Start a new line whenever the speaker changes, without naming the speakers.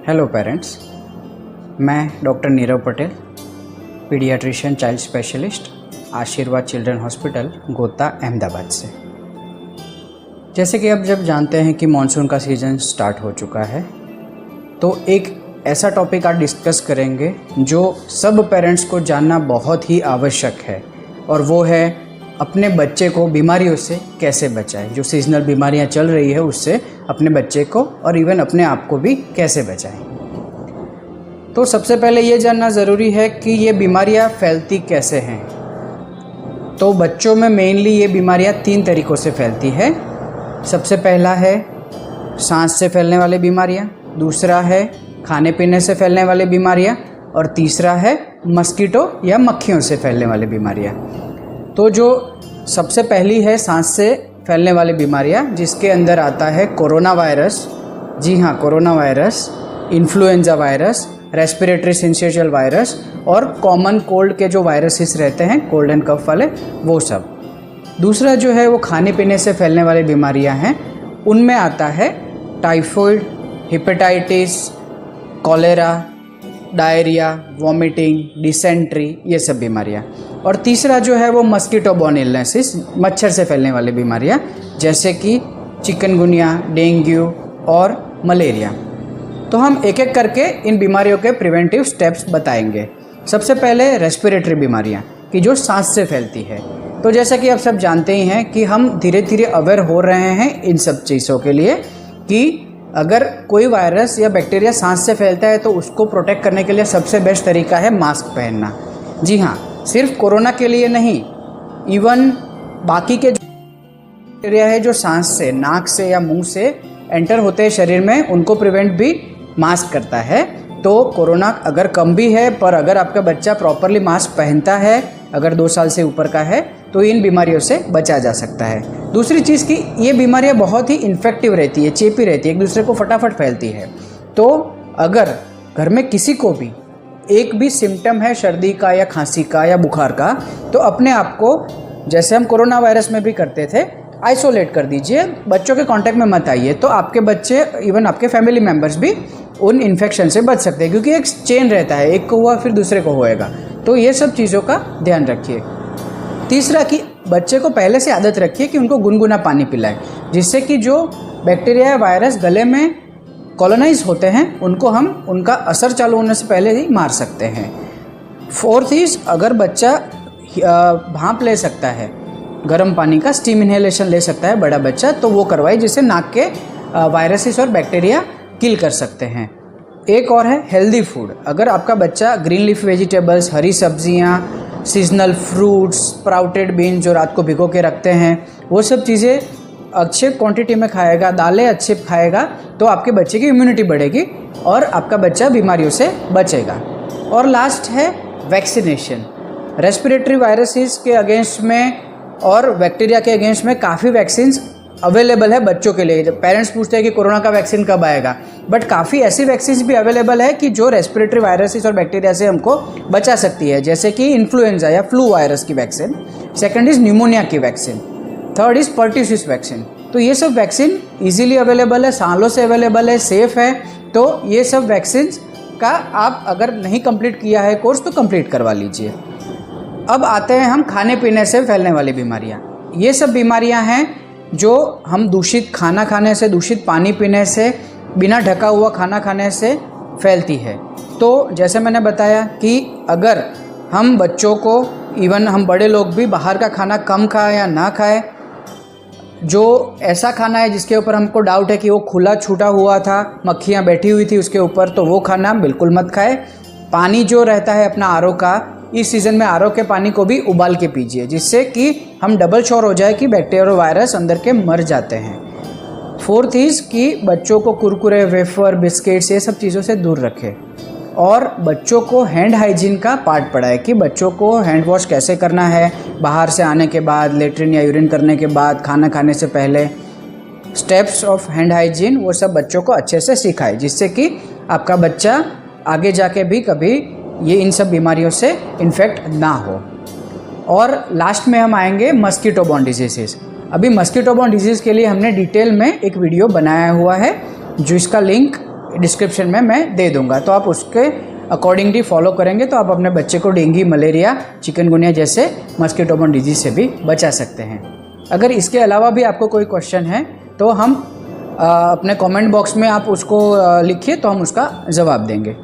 Hello parents, मैं doctor Nirav Patel, paediatrician child specialist, आशीर्वाद children hospital, गोता, अहमदाबाद से। जैसे कि अब जब जानते हैं कि मॉनसून का सीज़न स्टार्ट हो चुका है, तो एक ऐसा टॉपिक आज डिस्कस करेंगे जो सब पेरेंट्स को जानना बहुत ही आवश्यक है, और वो है अपने बच्चे को बीमारियों से कैसे बचाएं। जो सीजनल बीमारियां चल रही है उससे अपने बच्चे को और इवन अपने आप को भी कैसे बचाएं। तो सबसे पहले ये जानना ज़रूरी है कि ये बीमारियां फैलती कैसे हैं। तो बच्चों में मेनली ये बीमारियां 3 तरीक़ों से फैलती है। सबसे पहला है सांस से फैलने वाली बीमारियां, दूसरा है खाने पीने से फैलने वाली बीमारियां, और तीसरा है मस्कीटो या मक्खियों से फैलने वाली बीमारियां। तो जो सबसे पहली है सांस से फैलने वाली बीमारियां, जिसके अंदर आता है कोरोना वायरस, जी हाँ corona virus, influenza virus, respiratory syncytial virus और कॉमन कोल्ड के जो वायरसेस रहते हैं कोल्ड एंड कफ वाले, वो सब। दूसरा जो है वो खाने पीने से फैलने वाली बीमारियां हैं, उनमें आता है typhoid, hepatitis, cholera, diarrhoea, vomiting, dysentery, ये सब बीमारियां। और तीसरा जो है वो मस्कीटो बॉर्न इलनेसेस, मच्छर से फैलने वाली बीमारियां, जैसे कि चिकनगुनिया, डेंगू और मलेरिया। तो हम एक एक करके इन बीमारियों के प्रिवेंटिव स्टेप्स बताएंगे। सबसे पहले रेस्पिरेटरी बीमारियां कि जो सांस से फैलती है। तो जैसा कि आप सब जानते ही हैं कि हम धीरे धीरे अवेयर हो रहे हैं इन सब चीज़ों के लिए कि अगर कोई वायरस या बैक्टीरिया सांस से फैलता है तो उसको प्रोटेक्ट करने के लिए सबसे बेस्ट तरीका है मास्क पहनना। जी हाँ, सिर्फ कोरोना के लिए नहीं, इवन बाकी के जो बैक्टीरिया है जो सांस से, नाक से या मुंह से एंटर होते हैं शरीर में, उनको प्रिवेंट भी मास्क करता है। तो कोरोना अगर कम भी है, पर अगर आपका बच्चा प्रॉपरली मास्क पहनता है, अगर 2 साल से ऊपर का है, तो इन बीमारियों से बचा जा सकता है। दूसरी चीज़ कि ये बीमारियां बहुत ही इन्फेक्टिव रहती है, चेपी रहती है, एक दूसरे को फटाफट फैलती है। तो अगर घर में किसी को भी एक भी सिम्टम है सर्दी का या खांसी का या बुखार का, तो अपने आप को, जैसे हम कोरोना वायरस में भी करते थे, आइसोलेट कर दीजिए, बच्चों के कांटेक्ट में मत आइए। तो आपके बच्चे, इवन आपके फैमिली मेम्बर्स भी उन इन्फेक्शन से बच सकते हैं, क्योंकि एक चेन रहता है, एक को हुआ फिर दूसरे को होएगा। तो ये सब चीज़ों का ध्यान रखिए। तीसरा कि बच्चे को पहले से आदत रखिए कि उनको गुनगुना पानी पिलाएं, जिससे कि जो बैक्टीरिया या वायरस गले में कॉलोनाइज होते हैं उनको हम उनका असर चालू होने से पहले ही मार सकते हैं। 4th इज, अगर बच्चा भांप ले सकता है, गर्म पानी का स्टीम इनहेलेशन ले सकता है बड़ा बच्चा, तो वो करवाए, जिससे नाक के वायरसेस और बैक्टीरिया किल कर सकते हैं। एक और है हेल्दी फूड। अगर आपका बच्चा ग्रीन लीफ वेजिटेबल्स, हरी सब्जियां, सीजनल फ्रूट्स, स्प्राउटेड बीन जो रात को भिगो के रखते हैं, वो सब चीज़ें अच्छे क्वांटिटी में खाएगा, दालें अच्छे खाएगा, तो आपके बच्चे की इम्यूनिटी बढ़ेगी और आपका बच्चा बीमारियों से बचेगा। और लास्ट है वैक्सीनेशन। रेस्पिरेटरी वायरसेस के अगेंस्ट में और बैक्टीरिया के अगेंस्ट में काफ़ी वैक्सीन्स अवेलेबल है बच्चों के लिए। जब पेरेंट्स पूछते हैं कि कोरोना का वैक्सीन कब आएगा, बट काफ़ी ऐसी वैक्सीन्स भी अवेलेबल है कि जो रेस्पिरेटरी वायरसेस और बैक्टीरिया से हमको बचा सकती है, जैसे कि इन्फ्लुएंजा या फ्लू वायरस की वैक्सीन, सेकंड इज़ न्यूमोनिया की vaccine, third is pertussis vaccine. तो ये सब वैक्सीन इजीली अवेलेबल है, सालों से अवेलेबल है, सेफ़ है। तो ये सब वैक्सीन का आप अगर नहीं कंप्लीट किया है कोर्स, तो कंप्लीट करवा लीजिए। अब आते हैं हम खाने पीने से फैलने वाली बीमारियाँ। ये सब बीमारियाँ हैं जो हम दूषित खाना खाने से, दूषित पानी पीने से, बिना ढका हुआ खाना खाने से फैलती है। तो जैसे मैंने बताया कि अगर हम बच्चों को, इवन हम बड़े लोग भी बाहर का खाना कम खाएं या ना खाएं, जो ऐसा खाना है जिसके ऊपर हमको डाउट है कि वो खुला छूटा हुआ था, मक्खियाँ बैठी हुई थी उसके ऊपर, तो वो खाना बिल्कुल मत खाएं। पानी जो रहता है अपना आरओ का, इस सीज़न में आरओ के पानी को भी उबाल के पीजिए, जिससे कि हम डबल श्योर हो जाए कि बैक्टीरिया और वायरस अंदर के मर जाते हैं। 4th इज़ कि बच्चों को कुरकुरे, वेफर, बिस्किट्स, ये सब चीज़ों से दूर रखें। और बच्चों को हैंड हाइजीन का पार्ट पढ़ाए कि बच्चों को हैंड वॉश कैसे करना है, बाहर से आने के बाद, लेटरिन या यूरिन करने के बाद, खाना खाने से पहले, स्टेप्स ऑफ हैंड हाइजीन, वो सब बच्चों को अच्छे से सिखाए, जिससे कि आपका बच्चा आगे जाके भी कभी ये इन सब बीमारियों से इन्फेक्ट ना हो। और लास्ट में हम आएंगे मस्कीटो बॉर्न डिजीज़। अभी मस्कीटो बॉर्न डिजीज़ के लिए हमने डिटेल में एक वीडियो बनाया हुआ है, जो इसका लिंक डिस्क्रिप्शन में मैं दे दूंगा, तो आप उसके अकॉर्डिंगली फॉलो करेंगे तो आप अपने बच्चे को डेंगू, मलेरिया, चिकनगुनिया जैसे मस्कीटो बॉर्न डिजीज से भी बचा सकते हैं। अगर इसके अलावा भी आपको कोई क्वेश्चन है तो हम अपने कमेंट बॉक्स में आप उसको लिखिए, तो हम उसका जवाब देंगे।